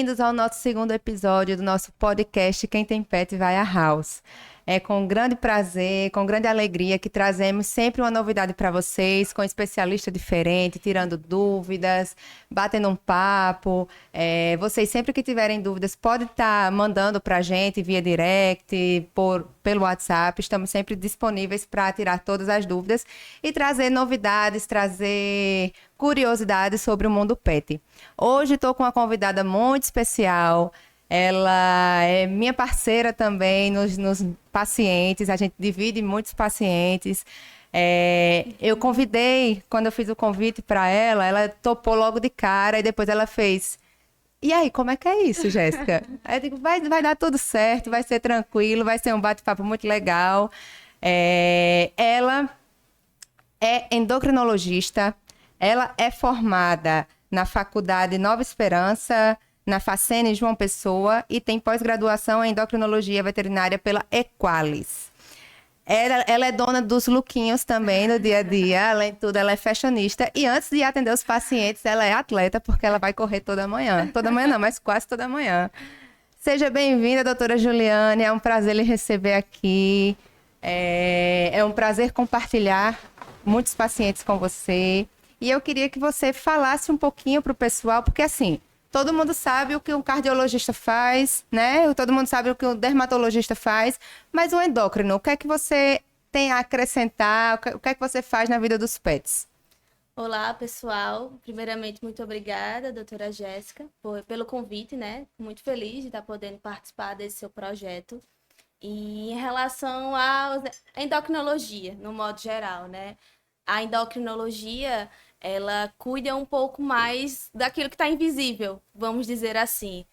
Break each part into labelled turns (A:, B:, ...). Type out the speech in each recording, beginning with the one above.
A: bem-vindos ao nosso segundo episódio do nosso podcast Quem Tem Pet Vai à House. É com grande prazer, com grande alegria que trazemos sempre uma novidade para vocês, com um especialista diferente, tirando dúvidas, batendo um papo. Vocês sempre que tiverem dúvidas, podem estar mandando para a gente via direct, pelo WhatsApp. Estamos sempre disponíveis para tirar todas as dúvidas e trazer novidades, trazer curiosidades sobre o mundo pet. Hoje estou com uma convidada muito especial. Ela é minha parceira também nos pacientes, a gente divide muitos pacientes. Eu convidei, quando eu fiz o convite para ela topou logo de cara e depois ela fez. E aí, como é que é isso, Jéssica? Aí eu digo, vai dar tudo certo, vai ser tranquilo, vai ser um bate-papo muito legal. Ela é endocrinologista, ela é formada na Faculdade Nova Esperança, na Facene João Pessoa, e tem pós-graduação em endocrinologia veterinária pela Equalis. Ela é dona dos lookinhos também no dia a dia, além de tudo ela é fashionista, e antes de atender os pacientes, ela é atleta, porque ela vai correr toda manhã. Toda manhã não, mas quase toda manhã. Seja bem-vinda, doutora Juliane, é um prazer lhe receber aqui. É um prazer compartilhar muitos pacientes com você. E eu queria que você falasse um pouquinho para o pessoal, porque assim, todo mundo sabe o que um cardiologista faz, né? Todo mundo sabe o que um dermatologista faz, mas o endócrino, o que é que você tem a acrescentar? O que é que você faz na vida dos pets?
B: Olá, pessoal. Primeiramente, muito obrigada, doutora Jéssica, pelo convite, né? Muito feliz de estar podendo participar desse seu projeto. E em relação à endocrinologia, no modo geral, né? A endocrinologia, ela cuida um pouco mais daquilo que está invisível, vamos dizer assim.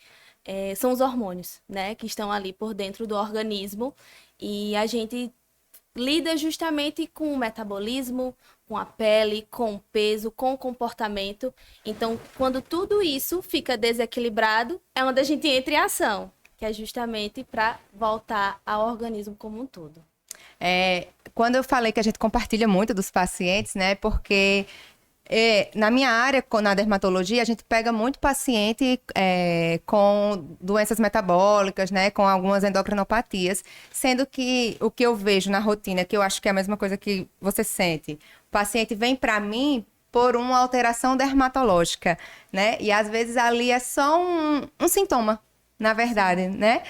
B: São os hormônios, né? Que estão ali por dentro do organismo. E a gente lida justamente com o metabolismo, com a pele, com o peso, com o comportamento. Então, quando tudo isso fica desequilibrado, é onde a gente entra em ação, que é justamente para voltar ao organismo como um todo.
A: Quando eu falei que a gente compartilha muito dos pacientes, né? Porque na minha área, na dermatologia, a gente pega muito paciente com doenças metabólicas, né? Com algumas endocrinopatias, sendo que o que eu vejo na rotina, que eu acho que é a mesma coisa que você sente, o paciente vem para mim por uma alteração dermatológica, né? E às vezes ali é só um sintoma, na verdade, né?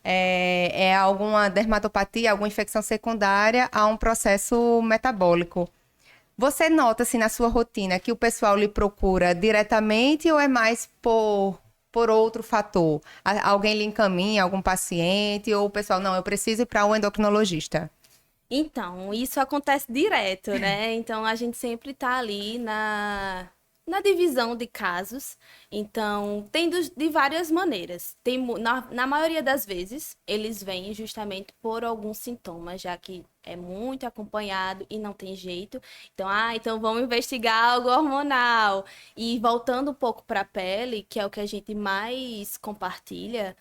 A: É alguma dermatopatia, alguma infecção secundária a um processo metabólico. Você nota, assim, na sua rotina que o pessoal lhe procura diretamente ou é mais por outro fator? Alguém lhe encaminha, algum paciente, ou o pessoal, não, eu preciso ir para um endocrinologista?
B: Então, isso acontece direto, né? Então, a gente sempre está ali na divisão de casos. Então, tem de várias maneiras. Na maioria das vezes, eles vêm justamente por alguns sintomas, já que é muito acompanhado e não tem jeito. Então vamos investigar algo hormonal. E voltando um pouco para a pele, que é o que a gente mais compartilha,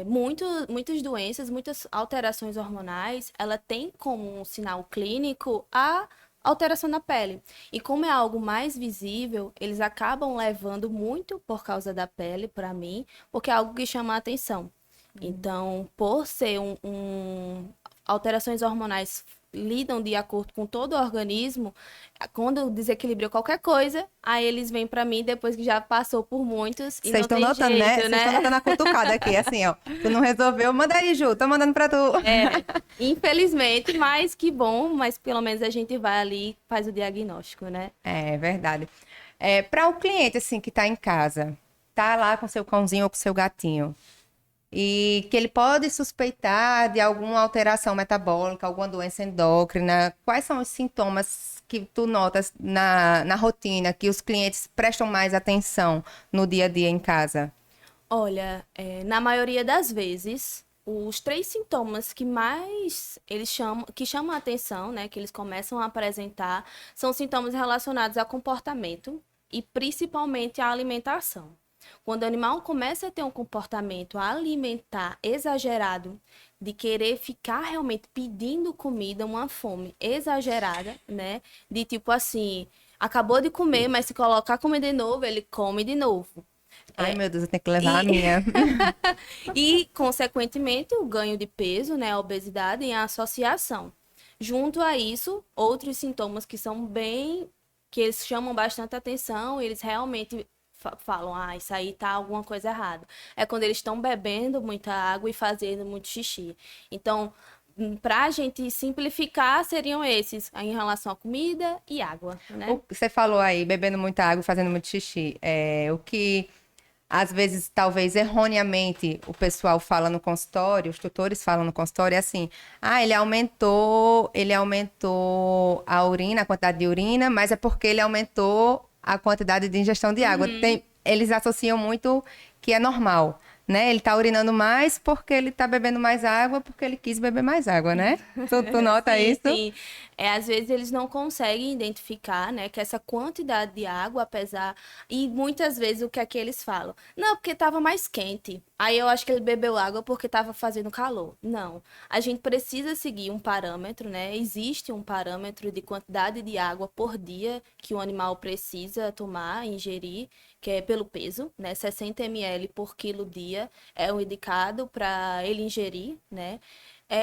B: muitas doenças, muitas alterações hormonais, ela tem como um sinal clínico a alteração na pele. E como é algo mais visível, eles acabam levando muito por causa da pele para mim, porque é algo que chama a atenção. Então, por ser alterações hormonais lidam de acordo com todo o organismo, quando desequilibra qualquer coisa, aí eles vêm para mim depois que já passou por muitos e
A: Vocês
B: não
A: estão
B: tem
A: notando, né?
B: jeito,
A: Vocês
B: né?
A: estão notando a cutucada aqui, assim, ó. Tu não resolveu, manda aí, Ju, tô mandando pra tu.
B: Infelizmente, mas que bom, mas pelo menos a gente vai ali e faz o diagnóstico, né?
A: É verdade. Para o cliente, assim, que tá em casa, tá lá com seu cãozinho ou com seu gatinho, e que ele pode suspeitar de alguma alteração metabólica, alguma doença endócrina. Quais são os sintomas que tu notas na rotina, que os clientes prestam mais atenção no dia a dia em casa?
B: Olha, na maioria das vezes, os 3 sintomas que mais que chamam a atenção, né, que eles começam a apresentar, são sintomas relacionados a comportamento e principalmente à alimentação. Quando o animal começa a ter um comportamento alimentar exagerado, de querer ficar realmente pedindo comida, uma fome exagerada, né? De tipo assim, acabou de comer, mas se colocar comida de novo, ele come de novo.
A: Ai, meu Deus, eu tenho que levar a minha.
B: E, consequentemente, o ganho de peso, né, a obesidade em associação. Junto a isso, outros sintomas que são bem, que eles chamam bastante atenção, eles realmente falam, ah, isso aí tá alguma coisa errada. É quando eles estão bebendo muita água e fazendo muito xixi. Então, para a gente simplificar, seriam esses em relação à comida e água, né?
A: Você falou aí, bebendo muita água e fazendo muito xixi. O que às vezes, talvez erroneamente, o pessoal fala no consultório, os tutores falam no consultório, é assim: ah, ele aumentou a urina, a quantidade de urina, mas é porque ele aumentou a quantidade de ingestão de água. Eles associam muito que é normal, né? Ele tá urinando mais porque ele tá bebendo mais água, porque ele quis beber mais água, né? Tu nota
B: Sim,
A: isso?
B: sim. Às vezes eles não conseguem identificar, né, que essa quantidade de água, apesar. E muitas vezes o que é que eles falam? Não, porque estava mais quente. Aí eu acho que ele bebeu água porque estava fazendo calor. Não. A gente precisa seguir um parâmetro, né? Existe um parâmetro de quantidade de água por dia que o animal precisa tomar, ingerir, que é pelo peso, né? 60 ml por quilo dia é o indicado para ele ingerir, né?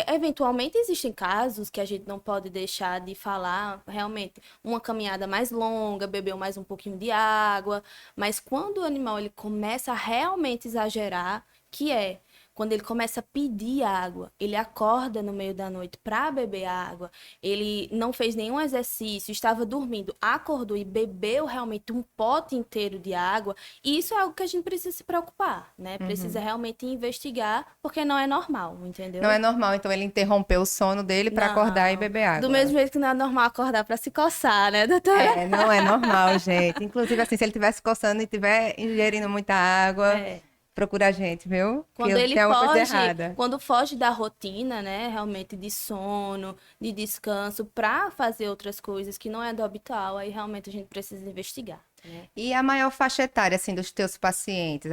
B: Eventualmente existem casos que a gente não pode deixar de falar, realmente, uma caminhada mais longa, beber mais um pouquinho de água, mas quando o animal ele começa a realmente exagerar, que é quando ele começa a pedir água, ele acorda no meio da noite para beber água, ele não fez nenhum exercício, estava dormindo, acordou e bebeu realmente um pote inteiro de água, isso é algo que a gente precisa se preocupar, né? Precisa realmente investigar, porque não é normal, entendeu?
A: Não é normal, então, ele interrompeu o sono dele para acordar e
B: Não.
A: beber
B: Do
A: água.
B: mesmo jeito que não é normal acordar para se coçar, né, doutora?
A: Não é normal, gente. Inclusive, assim, se ele estiver se coçando e estiver ingerindo muita água,
B: É.
A: procura a gente, viu?
B: Quando
A: Que
B: ele
A: tem alguma coisa
B: foge,
A: errada.
B: quando foge da rotina, né, realmente de sono, de descanso, para fazer outras coisas que não é do habitual, aí realmente a gente precisa investigar, né?
A: E a maior faixa etária, assim, dos teus pacientes?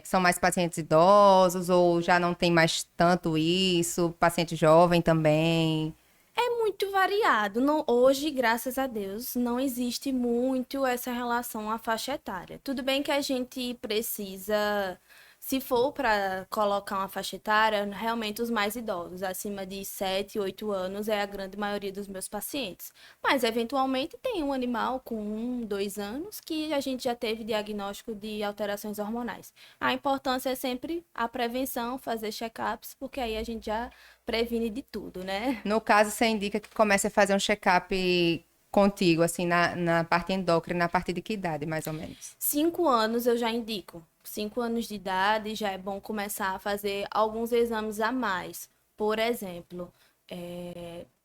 A: São mais pacientes idosos ou já não tem mais tanto isso? Paciente jovem também?
B: É muito variado. Hoje, graças a Deus, não existe muito essa relação à faixa etária. Tudo bem que a gente precisa, se for para colocar uma faixa etária, realmente os mais idosos, acima de 7, 8 anos, é a grande maioria dos meus pacientes. Mas, eventualmente, tem um animal com 1, 2 anos que a gente já teve diagnóstico de alterações hormonais. A importância é sempre a prevenção, fazer check-ups, porque aí a gente já previne de tudo, né?
A: No caso, você indica que comece a fazer um check-up contigo, assim, na parte endócrina, na parte de que idade, mais ou menos?
B: 5 anos eu já indico. 5 anos de idade já é bom começar a fazer alguns exames a mais. Por exemplo,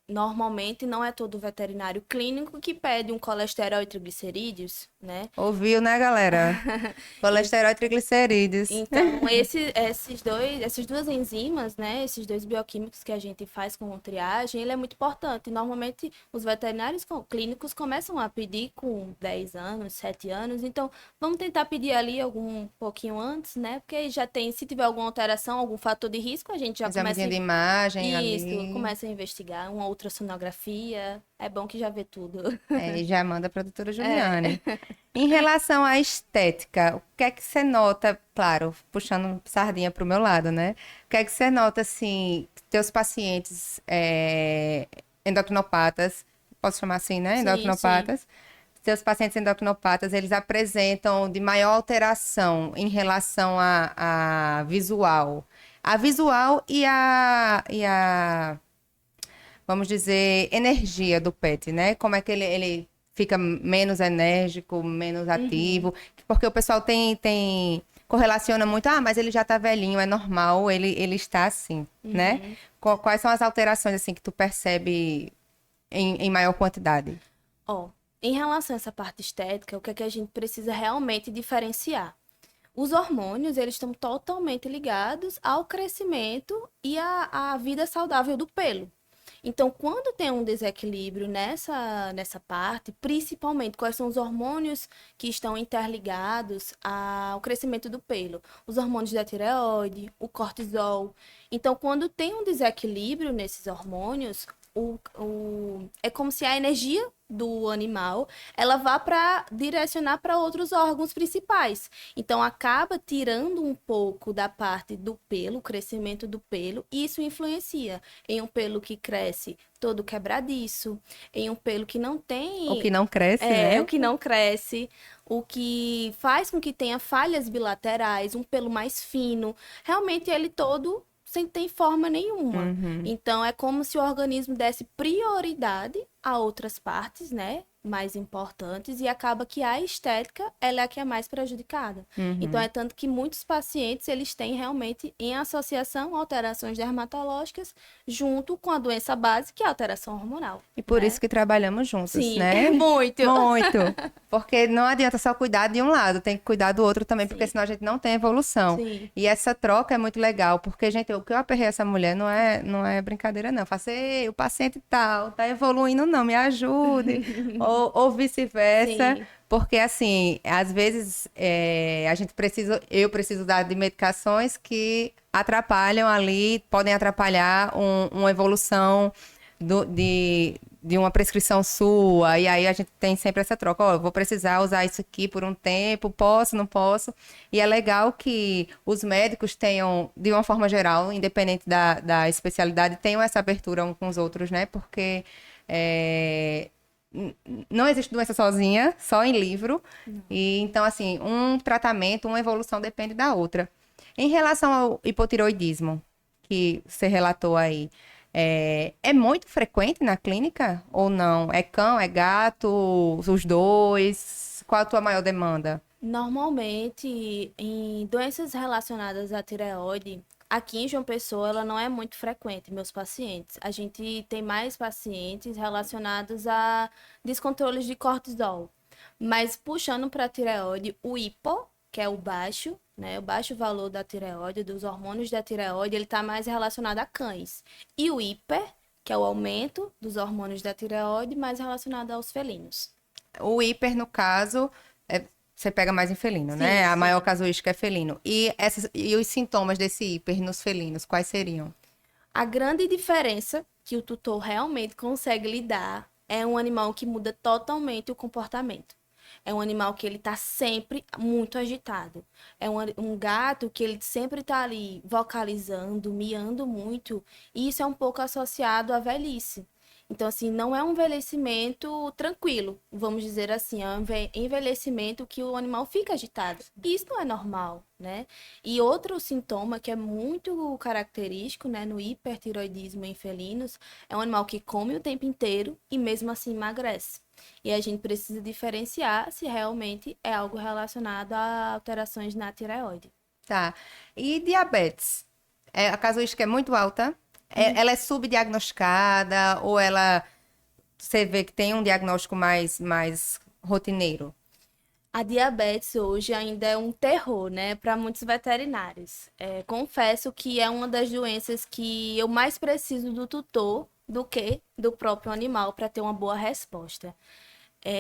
B: normalmente não é todo veterinário clínico que pede um colesterol e triglicerídeos, né?
A: Ouviu, né, galera? Colesterol e triglicerídeos.
B: Então, essas duas enzimas, né, esses dois bioquímicos que a gente faz com triagem, ele é muito importante. Normalmente, os veterinários clínicos começam a pedir com 10 anos, 7 anos. Então, vamos tentar pedir ali algum pouquinho antes, né? Porque aí já tem, se tiver alguma alteração, algum fator de risco, a gente já começa
A: Examezinho de imagem
B: isso,
A: ali.
B: começa a investigar. Uma ultrassonografia, é bom que já vê tudo.
A: E já manda para a doutora Juliane. Em relação à estética, o que é que você nota, claro, puxando sardinha para o meu lado, né? O que é que você nota, assim, teus pacientes endocrinopatas, posso chamar assim, né?
B: Sim, sim.
A: Endocrinopatas. Seus pacientes endocrinopatas, eles apresentam de maior alteração em relação a visual. A visual e a vamos dizer, energia do pet, né? Como é que ele fica menos enérgico, menos ativo. Porque o pessoal correlaciona muito, mas ele já tá velhinho, é normal, ele está assim, né? Quais são as alterações, assim, que tu percebe em maior quantidade?
B: Ó, em relação a essa parte estética, o que é que a gente precisa realmente diferenciar? Os hormônios, eles estão totalmente ligados ao crescimento e à vida saudável do pelo. Então, quando tem um desequilíbrio nessa parte, principalmente quais são os hormônios que estão interligados ao crescimento do pelo? Os hormônios da tireoide, o cortisol. Então, quando tem um desequilíbrio nesses hormônios, é como se a energia do animal, ela vá para direcionar para outros órgãos principais. Então acaba tirando um pouco da parte do pelo, o crescimento do pelo, e isso influencia em um pelo que cresce todo quebradiço, em um pelo que não
A: O
B: tem,
A: que não cresce,
B: o
A: né?
B: que não cresce, o que faz com que tenha falhas bilaterais, um pelo mais fino. Realmente ele todo sem ter forma nenhuma.
A: Uhum.
B: Então é como se o organismo desse prioridade a outras partes, né, mais importantes, e acaba que a estética ela é a que é mais prejudicada. Então é tanto que muitos pacientes eles têm realmente em associação alterações dermatológicas junto com a doença base, que é a alteração hormonal,
A: E por
B: né?
A: isso que trabalhamos juntos,
B: Sim,
A: né?
B: muito.
A: Muito. Porque não adianta só cuidar de um lado, tem que cuidar do outro também, porque
B: Sim,
A: senão a gente não tem evolução.
B: sim.
A: E essa troca é muito legal, porque, gente, o que eu aperrei essa mulher não é brincadeira, não. Eu faço, ei, o paciente tal, tá evoluindo, não, me ajude. Ou vice-versa.
B: Sim.
A: Porque, assim, às vezes eu preciso dar de medicações que atrapalham ali, podem atrapalhar uma evolução de uma prescrição sua, e aí a gente tem sempre essa troca, ó, eu vou precisar usar isso aqui por um tempo, posso, não posso, e é legal que os médicos tenham, de uma forma geral, independente da especialidade, tenham essa abertura uns com os outros, né, porque é, não existe doença sozinha, só em livro, e então, assim, um tratamento, uma evolução depende da outra. Em relação ao hipotiroidismo, que você relatou aí, é muito frequente na clínica ou não? É cão, é gato, os dois? Qual a tua maior demanda?
B: Normalmente, em doenças relacionadas à tireoide, aqui em João Pessoa, ela não é muito frequente, meus pacientes. A gente tem mais pacientes relacionados a descontroles de cortisol. Mas puxando para a tireoide, o hipo, que é o baixo, né? O baixo valor da tireoide, dos hormônios da tireoide, ele está mais relacionado a cães. E o hiper, que é o aumento dos hormônios da tireoide, mais relacionado aos felinos.
A: O hiper, no caso, você pega mais em felino,
B: Sim,
A: né? A maior
B: sim.
A: casuística é felino. E os sintomas desse hiper nos felinos, quais seriam?
B: A grande diferença que o tutor realmente consegue lidar é um animal que muda totalmente o comportamento. É um animal que ele está sempre muito agitado. É um gato que ele sempre está ali vocalizando, miando muito. E isso é um pouco associado à velhice. Então, assim, não é um envelhecimento tranquilo, vamos dizer assim, é um envelhecimento que o animal fica agitado. E isso não é normal, né? E outro sintoma que é muito característico, né, no hipertiroidismo em felinos, é um animal que come o tempo inteiro e mesmo assim emagrece. E a gente precisa diferenciar se realmente é algo relacionado a alterações na tireoide.
A: Tá. E diabetes? A casuística é muito alta? Ela é subdiagnosticada ou você vê que tem um diagnóstico mais rotineiro?
B: A diabetes hoje ainda é um terror, né, para muitos veterinários. Confesso que é uma das doenças que eu mais preciso do tutor do que do próprio animal para ter uma boa resposta.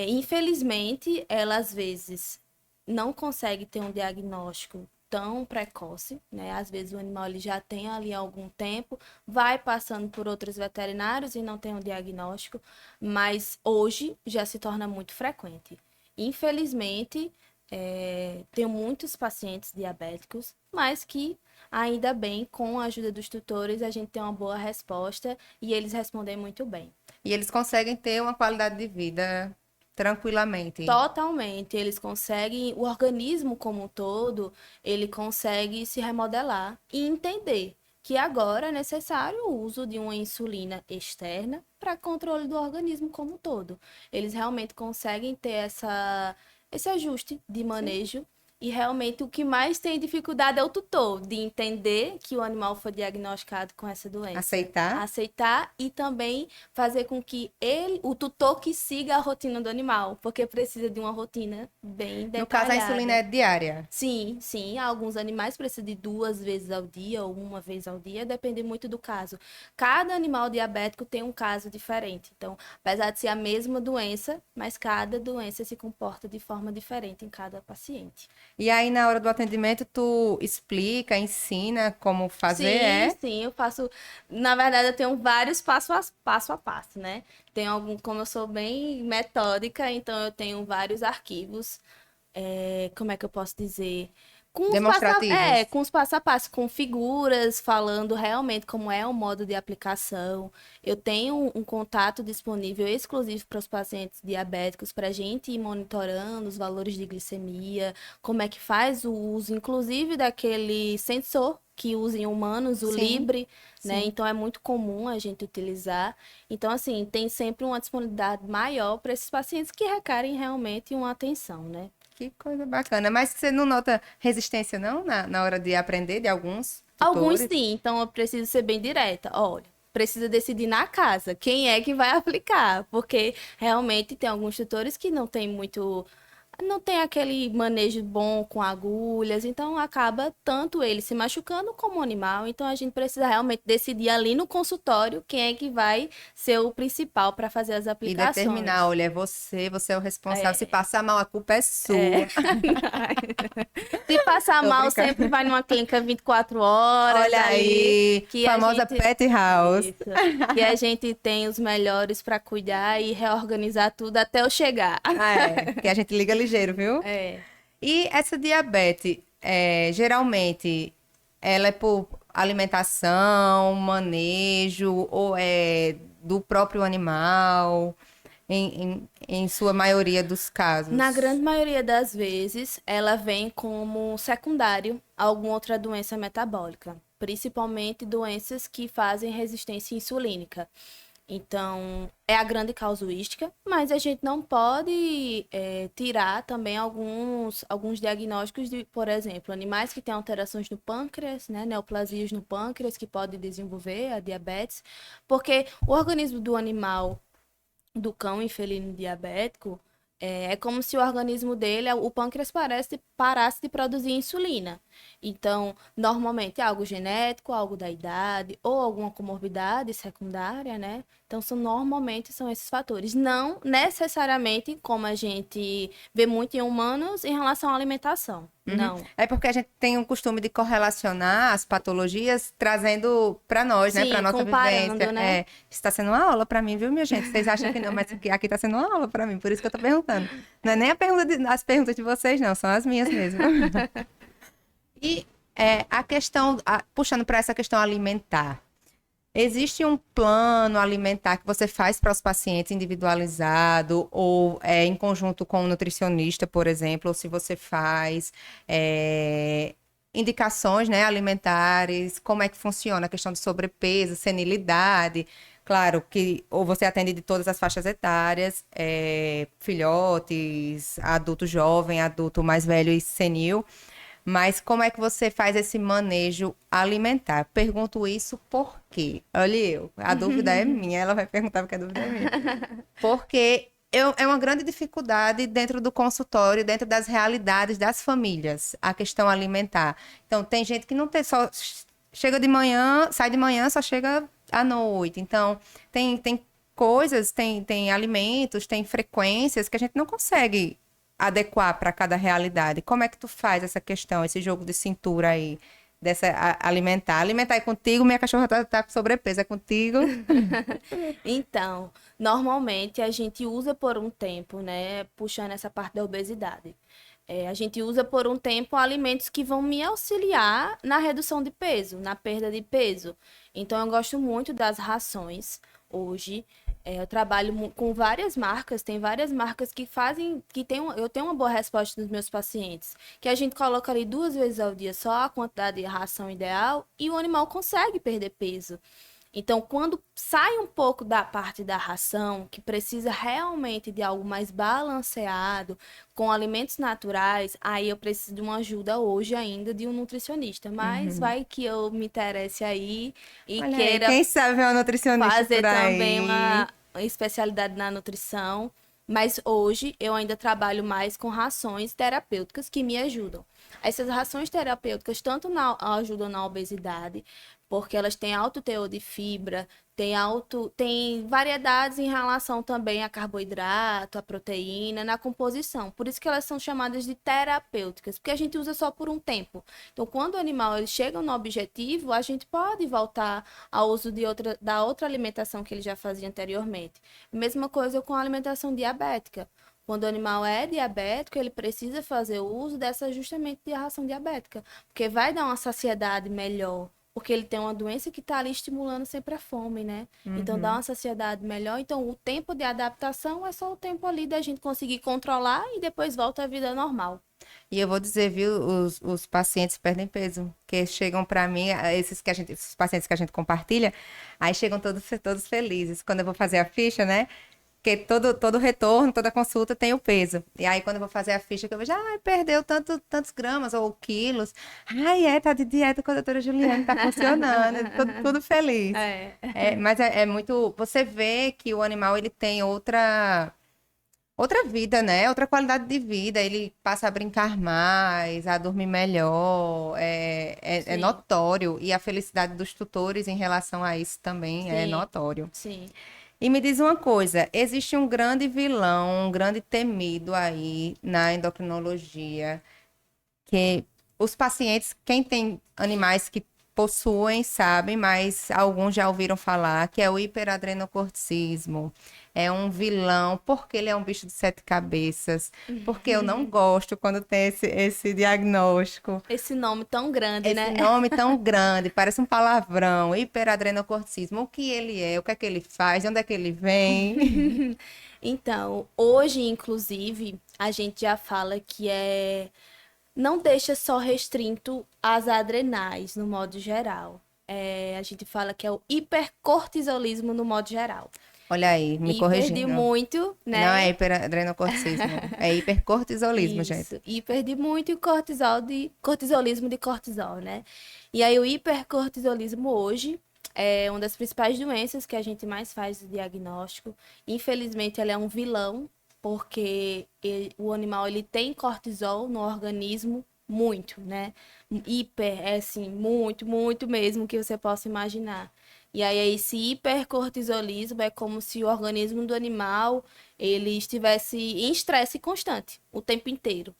B: Infelizmente, ela às vezes não consegue ter um diagnóstico tão precoce, né? Às vezes o animal ele já tem ali algum tempo, vai passando por outros veterinários e não tem um diagnóstico, mas hoje já se torna muito frequente. Infelizmente, tenho muitos pacientes diabéticos, mas que ainda bem, com a ajuda dos tutores, a gente tem uma boa resposta e eles respondem muito bem.
A: E eles conseguem ter uma qualidade de vida tranquilamente.
B: Totalmente, eles conseguem, o organismo como um todo, ele consegue se remodelar e entender que agora é necessário o uso de uma insulina externa para controle do organismo como um todo. Eles realmente conseguem ter esse ajuste de
A: Sim.
B: manejo e realmente o que mais tem dificuldade é o tutor, de entender que o animal foi diagnosticado com essa doença.
A: Aceitar?
B: Aceitar e também fazer com que ele, o tutor que siga a rotina do animal, porque precisa de uma rotina bem
A: No caso, a insulina
B: detalhada.
A: é diária.
B: Sim, sim, alguns animais precisam de 2 vezes ao dia ou uma vez ao dia, depende muito do caso. Cada animal diabético tem um caso diferente. Então, apesar de ser a mesma doença, mas cada doença se comporta de forma diferente em cada paciente.
A: E aí, na hora do atendimento, tu explica, ensina como fazer,
B: Sim, eu faço. Na verdade, eu tenho vários passo a passo, né? Tenho algum, como eu sou bem metódica, então eu tenho vários arquivos. Como é que eu posso dizer?
A: Demonstrativos.
B: Com os passo a passo, com figuras, falando realmente como é o modo de aplicação. Eu tenho um contato disponível exclusivo para os pacientes diabéticos, para a gente ir monitorando os valores de glicemia, como é que faz o uso, inclusive daquele sensor que usa em humanos, o
A: Sim,
B: Libre, né?
A: sim.
B: Então é muito comum a gente utilizar. Então, assim, tem sempre uma disponibilidade maior para esses pacientes que requerem realmente uma atenção, né?
A: Que coisa bacana. Mas você não nota resistência, não, na hora de aprender de alguns
B: Alguns
A: tutores?
B: sim, então eu preciso ser bem direta. Olha, precisa decidir na casa quem é que vai aplicar, porque realmente tem alguns tutores que não tem muito, não tem aquele manejo bom com agulhas, então acaba tanto ele se machucando como o animal. Então a gente precisa realmente decidir ali no consultório quem é que vai ser o principal para fazer as
A: E determinar,
B: aplicações.
A: olha, é você, você é o responsável. Se
B: É,
A: passar mal, a culpa é
B: é.
A: sua.
B: Se passar
A: Tô
B: mal,
A: brincando.
B: sempre vai numa clínica 24 horas
A: Olha
B: ali,
A: aí,
B: que a
A: famosa
B: gente.
A: Pet House.
B: Isso. Que a gente tem os melhores para cuidar e reorganizar tudo até eu chegar.
A: Ah, é, que a gente liga ligeiro, viu?
B: É.
A: E essa diabetes, geralmente, ela é por alimentação, manejo, ou é do próprio animal, em sua maioria dos
B: Na
A: casos?
B: grande maioria das vezes, ela vem como secundário a alguma outra doença metabólica, principalmente doenças que fazem resistência insulínica. Então, é a grande casuística, mas a gente não pode tirar também alguns diagnósticos de, por exemplo, animais que têm alterações no pâncreas, né, neoplasias no pâncreas, que podem desenvolver a diabetes, porque o organismo do animal, do cão e felino diabético, é como se o organismo dele, o pâncreas parasse de produzir insulina. Então, normalmente é algo genético, algo da idade ou alguma comorbidade secundária, né? Então, normalmente são esses fatores. Não necessariamente como a gente vê muito em humanos em relação à alimentação.
A: Uhum.
B: Não.
A: É porque a gente tem um costume de correlacionar as patologias trazendo para nós, né, para
B: Sim,
A: nossa vivência.
B: comparando, né?
A: Está sendo uma aula para mim, viu, minha gente? Vocês acham que não, mas aqui está sendo uma aula para mim, por isso que eu estou perguntando. Não é nem as perguntas de vocês, não, são as minhas mesmo. E a questão, puxando para essa questão alimentar. Existe um plano alimentar que você faz para os pacientes individualizado ou em conjunto com o nutricionista, por exemplo, ou se você faz indicações, né, alimentares, como é que funciona a questão de sobrepeso, senilidade. Claro que ou você atende de todas as faixas etárias, filhotes, adulto jovem, adulto mais velho e senil. Mas como é que você faz esse manejo alimentar? Pergunto isso porque, olha eu, a dúvida é minha, ela vai perguntar porque a dúvida é minha. Porque é uma grande dificuldade dentro do consultório, dentro das realidades das famílias, a questão alimentar. Então, tem gente que não tem só chega de manhã, sai de manhã, só chega à noite. Então, tem coisas, tem alimentos, tem frequências que a gente não consegue adequar para cada realidade. Como é que tu faz essa questão, esse jogo de cintura aí, dessa alimentar? Alimentar é contigo, minha cachorra tá com sobrepeso, é contigo.
B: Então, normalmente a gente usa por um tempo, né? Puxando essa parte da obesidade. A gente usa por um tempo alimentos que vão me auxiliar na redução de peso, na perda de peso. Então, eu gosto muito das rações hoje. Eu trabalho com várias marcas, tem várias marcas que fazem, eu tenho uma boa resposta dos meus pacientes, que a gente coloca ali 2 vezes ao dia só a quantidade de ração ideal e o animal consegue perder peso. Então, quando sai um pouco da parte da ração, que precisa realmente de algo mais balanceado, com alimentos naturais, aí eu preciso de uma ajuda hoje ainda de um nutricionista. Mas
A: Uhum.
B: vai que eu me interesse aí e
A: Olha aí,
B: queira
A: quem sabe é uma nutricionista
B: fazer
A: por
B: também
A: aí.
B: uma especialidade na nutrição. Mas hoje eu ainda trabalho mais com rações terapêuticas que me ajudam. Essas rações terapêuticas tanto ajudam na obesidade, porque elas têm alto teor de fibra, tem variedades em relação também a carboidrato, a proteína, na composição. Por isso que elas são chamadas de terapêuticas, porque a gente usa só por um tempo. Então, quando o animal ele chega no objetivo, a gente pode voltar ao uso da outra alimentação que ele já fazia anteriormente. Mesma coisa com a alimentação diabética. Quando o animal é diabético, ele precisa fazer o uso dessa justamente de ração diabética, porque vai dar uma saciedade melhor, porque ele tem uma doença que está ali estimulando sempre a fome, né? Então dá uma saciedade melhor. Então o tempo de adaptação é só o tempo ali da gente conseguir controlar e depois volta à vida normal.
A: E eu vou dizer, viu, os pacientes perdem peso, que chegam para mim, esses pacientes que a gente compartilha, aí chegam todos felizes. Quando eu vou fazer a ficha, né? Porque todo retorno, toda consulta tem o peso. E aí, quando eu vou fazer a ficha, que eu vejo, perdeu tantos gramas ou quilos. Tá de dieta com a doutora Juliana, tá funcionando, tudo feliz. Mas é muito... Você vê que o animal, ele tem outra vida, né? Outra qualidade de vida. Ele passa a brincar mais, a dormir melhor. É notório. E a felicidade dos tutores em relação a isso também é notório.
B: Sim.
A: E me diz uma coisa, existe um grande vilão, um grande temido aí na endocrinologia, que os pacientes, quem tem animais que possuem, sabem, mas alguns já ouviram falar, que é o hiperadrenocorticismo. É um vilão, porque ele é um bicho de 7 cabeças, porque eu não gosto quando tem esse diagnóstico.
B: Esse nome tão grande, né?
A: Esse nome tão grande, parece um palavrão, hiperadrenocorticismo. O que ele é, o que é que ele faz, de onde é que ele vem?
B: Então, hoje, inclusive, a gente já fala que não deixa só restrito às adrenais, no modo geral. A gente fala que é o hipercortisolismo no modo geral.
A: Olha aí, me corrigindo.
B: Hiper de muito, né?
A: Não é hiperadrenocorticismo, é hipercortisolismo,
B: Isso,
A: gente.
B: hiper de muito e cortisolismo de cortisol, né? E aí o hipercortisolismo hoje é uma das principais doenças que a gente mais faz o diagnóstico. Infelizmente, ele é um vilão, porque o animal ele tem cortisol no organismo muito, né? Hiper é assim, muito, muito mesmo que você possa imaginar. E aí esse hipercortisolismo é como se o organismo do animal ele estivesse em estresse constante o tempo inteiro.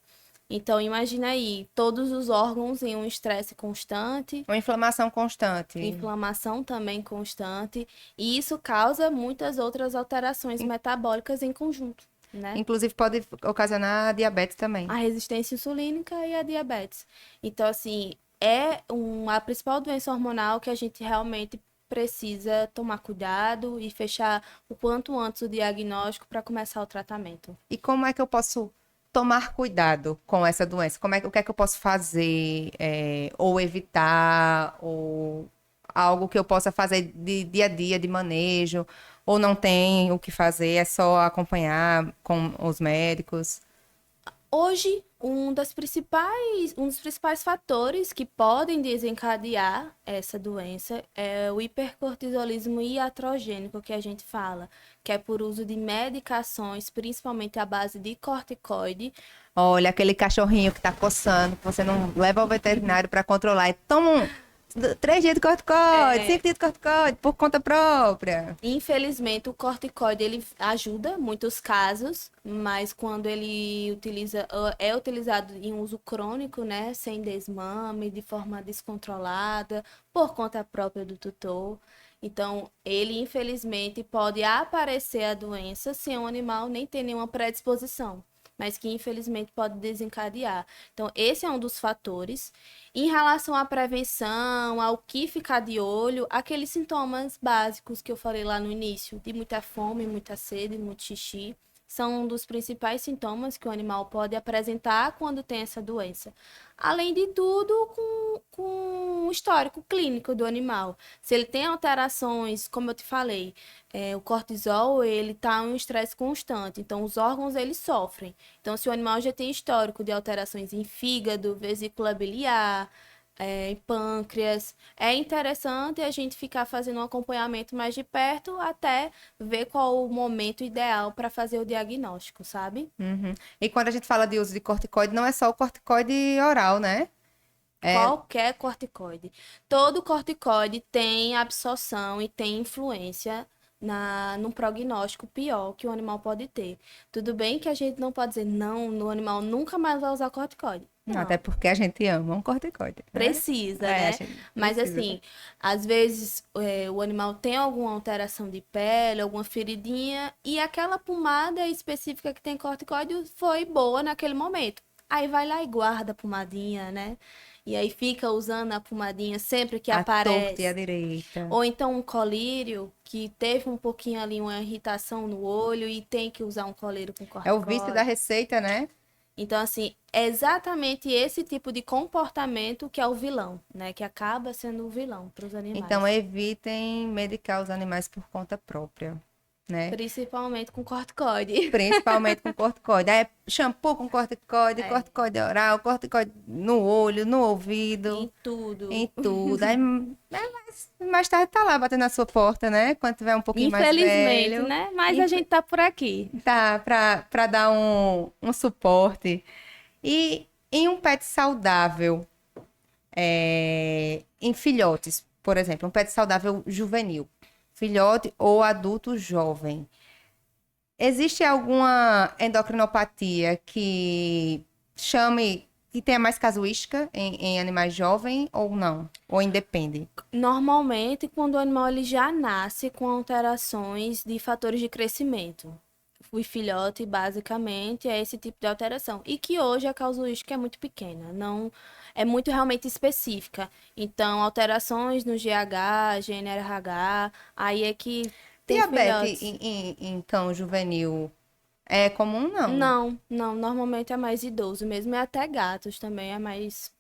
B: Então imagina aí, todos os órgãos em um estresse constante,
A: Uma inflamação constante.
B: inflamação também constante, e isso causa muitas outras alterações metabólicas em conjunto, né?
A: Inclusive pode ocasionar diabetes também.
B: A resistência insulínica e a diabetes. Então, assim, a principal doença hormonal que a gente realmente precisa tomar cuidado e fechar o quanto antes o diagnóstico para começar o tratamento.
A: E como é que eu posso tomar cuidado com essa doença? O que é que eu posso fazer, ou evitar, ou algo que eu possa fazer de dia a dia, de manejo, ou não tem o que fazer, é só acompanhar com os médicos?
B: Hoje, um dos principais fatores que podem desencadear essa doença é o hipercortisolismo iatrogênico que a gente fala, que é por uso de medicações, principalmente à base de corticoide.
A: Olha, aquele cachorrinho que tá coçando, que você não leva ao veterinário para controlar, e toma 3 dias de corticoide, 5 dias de corticoide, por conta própria.
B: Infelizmente, o corticoide ele ajuda muitos casos, mas quando ele é utilizado em uso crônico, né, sem desmame, de forma descontrolada, por conta própria do tutor, então ele infelizmente pode aparecer a doença se o animal nem tem nenhuma predisposição, mas que infelizmente pode desencadear. Então, esse é um dos fatores. Em relação à prevenção, ao que ficar de olho, aqueles sintomas básicos que eu falei lá no início, de muita fome, muita sede, muito xixi, são um dos principais sintomas que o animal pode apresentar quando tem essa doença. Além de tudo, com o histórico clínico do animal. Se ele tem alterações, como eu te falei, o cortisol, ele está em um estresse constante, então os órgãos, eles sofrem. Então, se o animal já tem histórico de alterações em fígado, vesícula biliar, em pâncreas, é interessante a gente ficar fazendo um acompanhamento mais de perto até ver qual o momento ideal para fazer o diagnóstico, sabe?
A: Uhum. E quando a gente fala de uso de corticoide, não é só o corticoide oral, né?
B: Qualquer corticoide. Todo corticoide tem absorção e tem influência num prognóstico pior que o animal pode ter. Tudo bem que a gente não pode dizer, não, o animal nunca mais vai usar corticoide.
A: Não,
B: Não,
A: até porque a gente ama um corticoide, né?
B: precisa,
A: A
B: né?
A: gente
B: Mas
A: precisa.
B: assim, às vezes o animal tem alguma alteração de pele, alguma feridinha, e aquela pomada específica que tem corticoide foi boa naquele momento. Aí vai lá e guarda a pomadinha, né? E aí fica usando a pomadinha sempre que
A: A torta e a
B: aparece.
A: direita.
B: Ou então um colírio que teve um pouquinho ali uma irritação no olho e tem que usar um colírio com
A: É o vício da
B: corticoide.
A: receita, né?
B: Então, assim, é exatamente esse tipo de comportamento que é o vilão, né? Que acaba sendo o vilão para os
A: Então,
B: animais.
A: evitem medicar os animais por conta própria, né?
B: Principalmente com corticoide.
A: Principalmente com corticoide. Aí, é shampoo com corticoide,
B: É,
A: corticoide oral, corticoide no olho, no
B: em
A: ouvido,
B: tudo.
A: em tudo. Aí, mais tarde tá lá batendo na sua porta, né? Quando tiver um pouquinho mais
B: Infelizmente,
A: velho,
B: né? Mas a
A: inf-
B: gente tá por aqui.
A: tá pra dar um suporte. E em um pet saudável, em filhotes, por exemplo, um pet saudável juvenil, filhote ou adulto jovem. Existe alguma endocrinopatia que chame, que tenha mais casuística em animais jovens ou não? Ou independe?
B: Normalmente, quando o animal ele já nasce com alterações de fatores de crescimento. O filhote, basicamente, é esse tipo de alteração. E que hoje a casuística é muito pequena, não é muito realmente específica. Então, alterações no GH, GNRH, aí é que tem
A: Diabetes
B: filhotes.
A: em cão juvenil é comum, não?
B: Não, não, normalmente é mais idoso mesmo, é até gatos também é mais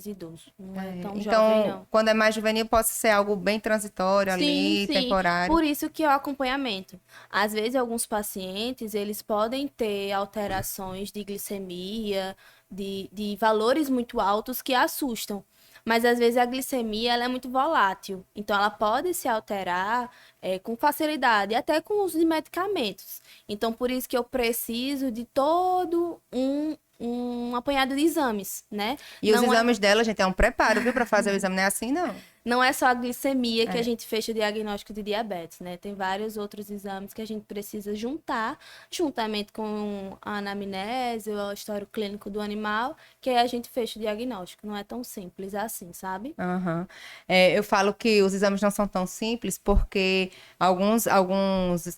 B: idoso, não é tão jovem,
A: Então,
B: não.
A: quando é mais juvenil, pode ser algo bem transitório
B: Sim,
A: ali,
B: sim.
A: temporário.
B: Por isso que é o acompanhamento. Às vezes, alguns pacientes, eles podem ter alterações de glicemia, de valores muito altos que assustam. Mas às vezes a glicemia ela é muito volátil. Então ela pode se alterar com facilidade, até com o uso de medicamentos. Então, por isso que eu preciso de todo um apanhado de exames, né?
A: E os
B: Não é,
A: exames dela, gente, é um preparo, viu, para fazer o exame, não é assim, não.
B: não é só a glicemia que a
A: É.
B: gente fecha o diagnóstico de diabetes, né? Tem vários outros exames que a gente precisa juntar, juntamente com a anamnese, o histórico clínico do animal, que aí a gente fecha o diagnóstico. Não é tão simples assim, sabe?
A: Aham. Eu falo que os exames não são tão simples porque alguns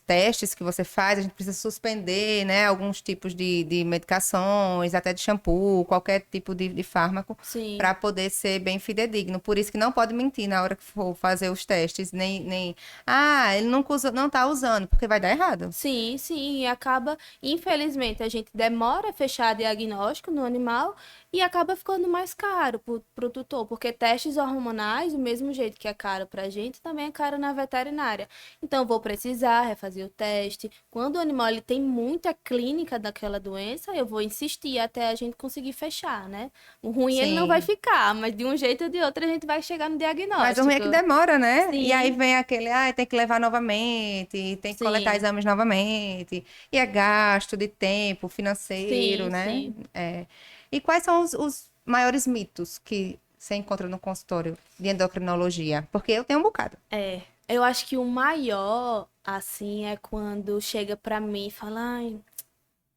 A: testes que você faz, a gente precisa suspender, né? Alguns tipos de medicações, até de shampoo, qualquer tipo de fármaco,
B: Sim.
A: para poder ser bem fidedigno. Por isso que não pode mentir na hora que for fazer os testes, ele não tá usando, porque vai dar errado.
B: Sim, sim, e acaba, infelizmente, a gente demora a fechar diagnóstico no animal e acaba ficando mais caro pro tutor, porque testes hormonais, do mesmo jeito que é caro pra gente, também é caro na veterinária. Então, eu vou precisar refazer o teste. Quando o animal ele tem muita clínica daquela doença, eu vou insistir até a gente conseguir fechar, né? O ruim ele não vai
A: Sim.
B: ficar, mas de um jeito ou de outro a gente vai chegar no
A: Mas o ruim é
B: diagnóstico.
A: que demora, né? E aí
B: Sim,
A: vem aquele, tem que levar novamente, tem que coletar
B: sim,
A: exames novamente, e é gasto de tempo, financeiro,
B: sim,
A: né?
B: sim.
A: É. E quais são os maiores mitos que você encontra no consultório de endocrinologia? Porque eu tenho um bocado.
B: É, eu acho que o maior, assim, é quando chega pra mim e fala, ai,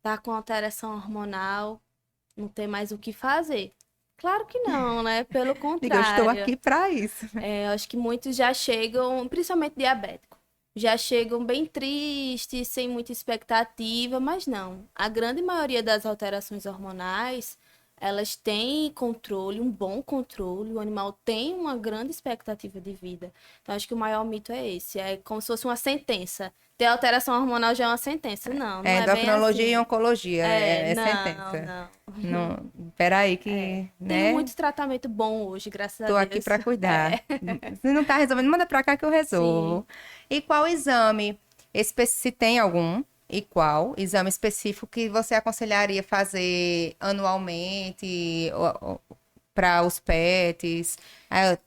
B: tá com alteração hormonal, não tem mais o que fazer. Claro que não, né? Pelo
A: Digo, eu estou
B: contrário.
A: aqui para isso.
B: Eu acho que muitos já chegam, principalmente diabético, já chegam bem tristes, sem muita expectativa, mas não. A grande maioria das alterações hormonais, elas têm controle, um bom controle, o animal tem uma grande expectativa de vida. Então, acho que o maior mito é esse, é como se fosse uma sentença. Ter alteração hormonal já é uma sentença. Não, não
A: É
B: é bem
A: endocrinologia e
B: assim.
A: oncologia, é
B: Não,
A: sentença.
B: não.
A: Não, peraí que,
B: Tem
A: né?
B: muito tratamento bom hoje, graças a
A: Tô aqui
B: Deus.
A: para cuidar.
B: É,
A: Se não tá resolvendo, manda para cá que eu
B: sim.
A: resolvo. E qual exame, se tem algum, e qual exame específico que você aconselharia fazer anualmente, para os pets?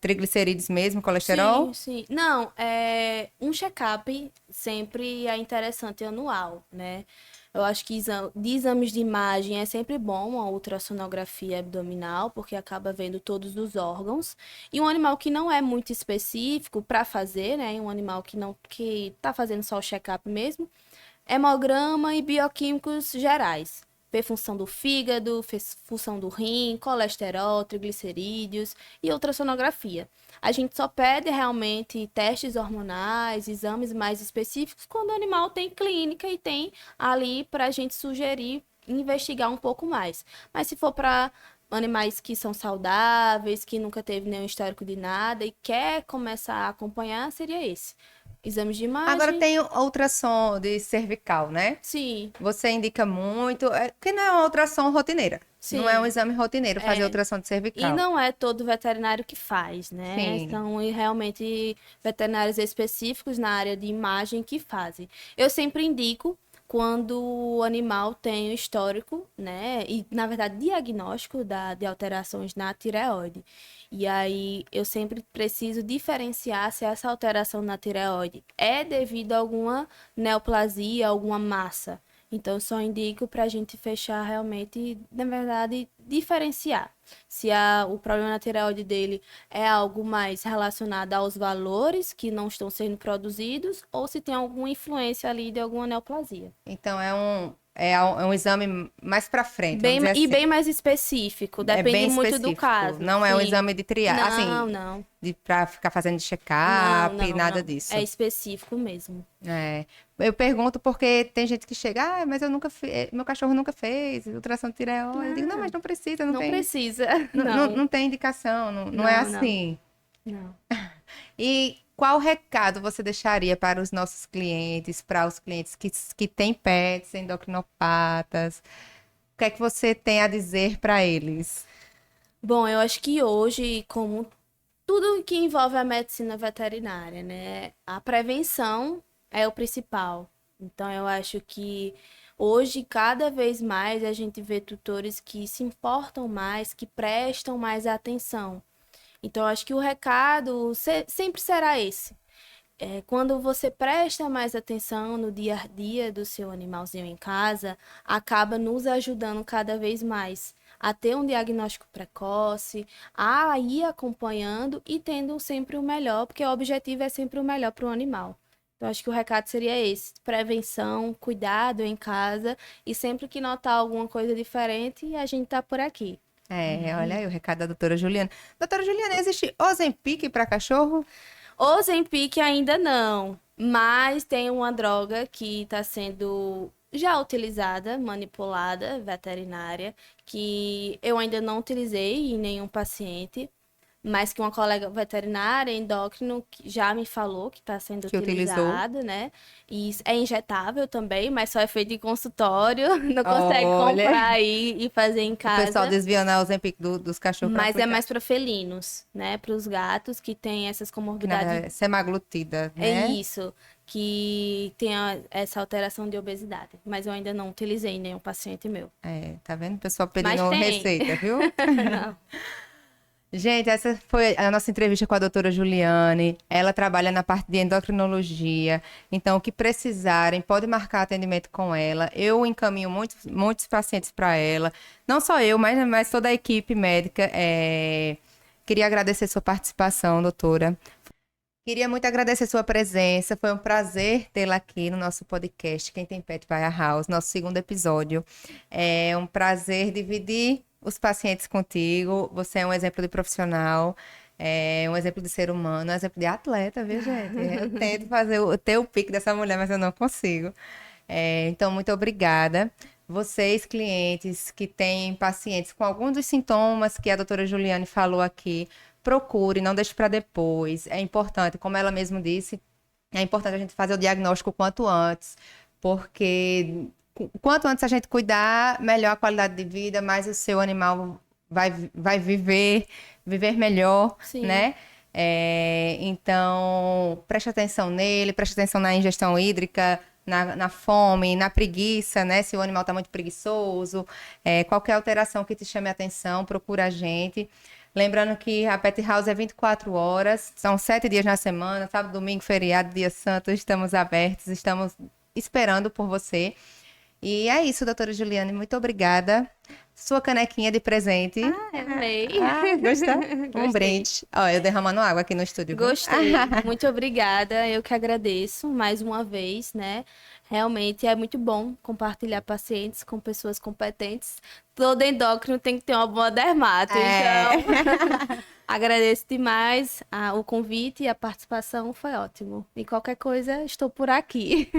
A: Triglicerídeos mesmo, colesterol?
B: Sim, sim. Não, um check-up sempre é interessante anual, né? Eu acho que de exames de imagem é sempre bom a ultrassonografia abdominal, porque acaba vendo todos os órgãos. E um animal que não é muito específico para fazer, né? Um animal que tá fazendo só o check-up mesmo, hemograma e bioquímicos gerais. Ver função do fígado, função do rim, colesterol, triglicerídeos e ultrassonografia. A gente só pede realmente testes hormonais, exames mais específicos quando o animal tem clínica e tem ali para a gente sugerir investigar um pouco mais. Mas se for para animais que são saudáveis, que nunca teve nenhum histórico de nada e quer começar a acompanhar, seria esse. Exames de
A: Agora
B: imagem.
A: tem o ultrassom de cervical, né?
B: Sim,
A: Você indica muito, que não é uma ultrassom rotineira. Não é um
B: sim.
A: exame rotineiro fazer
B: É.
A: ultrassom de
B: E
A: cervical.
B: não é todo veterinário que faz, né?
A: Sim.
B: São realmente veterinários específicos na área de imagem que fazem. Eu sempre indico quando o animal tem o histórico, né? E, na verdade, diagnóstico de alterações na tireoide. E aí, eu sempre preciso diferenciar se essa alteração na tireoide é devido a alguma neoplasia, alguma massa. Então, eu só indico para a gente fechar realmente, na verdade, diferenciar. Se o problema na tireoide dele é algo mais relacionado aos valores que não estão sendo produzidos ou se tem alguma influência ali de alguma neoplasia.
A: Então é um exame mais para frente, vamos dizer
B: E
A: assim.
B: bem mais específico,
A: É
B: depende
A: bem
B: muito do
A: específico.
B: caso.
A: Não é um
B: Sim.
A: exame de triagem,
B: Não,
A: assim,
B: não.
A: para ficar fazendo
B: Não,
A: check-up,
B: não,
A: nada
B: não. É
A: disso.
B: específico mesmo.
A: É. Eu pergunto porque tem gente que chega, mas eu nunca fiz, meu cachorro nunca fez ultrassom de tireoide. Eu digo, não, mas
B: Não,
A: não precisa, não
B: não
A: tem,
B: precisa.
A: não, não,
B: Não,
A: não tem indicação, não é
B: não, não,
A: assim.
B: não.
A: E qual recado você deixaria para os nossos clientes, para os clientes que têm pets endocrinopatas? O que é que você tem a dizer para eles?
B: Bom, eu acho que hoje, como tudo que envolve a medicina veterinária, né? A prevenção é o principal. Então, eu acho que hoje, cada vez mais, a gente vê tutores que se importam mais, que prestam mais atenção. Então, eu acho que o recado sempre será esse. Quando você presta mais atenção no dia a dia do seu animalzinho em casa, acaba nos ajudando cada vez mais a ter um diagnóstico precoce, a ir acompanhando e tendo sempre o melhor, porque o objetivo é sempre o melhor para o animal. Então, acho que o recado seria esse: prevenção, cuidado em casa, e sempre que notar alguma coisa diferente, a gente tá por aqui.
A: Olha aí o recado da doutora Juliana. Doutora Juliana, existe Ozempic para cachorro?
B: Ozempic ainda não, mas tem uma droga que está sendo já utilizada, manipulada, veterinária, que eu ainda não utilizei em nenhum paciente, mas que uma colega veterinária, endócrino, que já me falou que está sendo
A: Que utilizou?
B: utilizado, né? E é injetável também, mas só é feito em consultório, não consegue
A: Olha,
B: comprar aí e fazer em
A: o pessoal
B: casa.
A: desviando a Ozempic dos cachorros para
B: Mas é
A: aplicar.
B: mais para felinos, né? Para os gatos que têm essas
A: Que na
B: comorbidades.
A: verdade é semaglutida,
B: É
A: né?
B: isso, que tem essa alteração de obesidade. Mas eu ainda não utilizei em nenhum paciente meu.
A: Tá vendo? O pessoal
B: Mas
A: pedindo
B: tem.
A: receita, viu?
B: Não.
A: Gente, essa foi a nossa entrevista com a doutora Juliane. Ela trabalha na parte de endocrinologia. Então, o que precisarem, pode marcar atendimento com ela. Eu encaminho muitos pacientes para ela. Não só eu, mas toda a equipe médica. Queria agradecer sua participação, doutora. Queria muito agradecer sua presença. Foi um prazer tê-la aqui no nosso podcast Quem Tem Pet Vai à House, nosso segundo episódio. É um prazer dividir os pacientes contigo. Você é um exemplo de profissional, um exemplo de ser humano, um exemplo de atleta, viu, gente? Eu tento ter o pique dessa mulher, mas eu não consigo. Então, muito obrigada. Vocês, clientes que têm pacientes com alguns dos sintomas que a doutora Juliane falou aqui, procure, não deixe para depois. É importante, como ela mesma disse, é importante a gente fazer o diagnóstico o quanto antes, porque quanto antes a gente cuidar, melhor a qualidade de vida, mais o seu animal vai viver melhor,
B: Sim,
A: né? Então, preste atenção nele, preste atenção na ingestão hídrica, na fome, na preguiça, né? Se o animal está muito preguiçoso, qualquer alteração que te chame a atenção, procura a gente. Lembrando que a Pet House é 24 horas, são 7 dias na semana, sábado, domingo, feriado, dia santo, estamos abertos, estamos esperando por você. E é isso, doutora Juliane, muito obrigada. Sua canequinha de presente.
B: Amei.
A: Gostou? Um
B: Gostei.
A: brinde. Ó, eu derramando água aqui no estúdio. Viu?
B: Gostei. Muito obrigada. Eu que agradeço mais uma vez, né? Realmente é muito bom compartilhar pacientes com pessoas competentes. Todo endócrino tem que ter uma boa dermato.
A: É.
B: Então, agradeço demais o convite e a participação. Foi ótimo. E qualquer coisa, estou por aqui.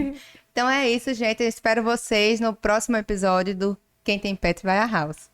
A: Então é isso, gente. Eu espero vocês no próximo episódio do Quem Tem Pet Vai à House.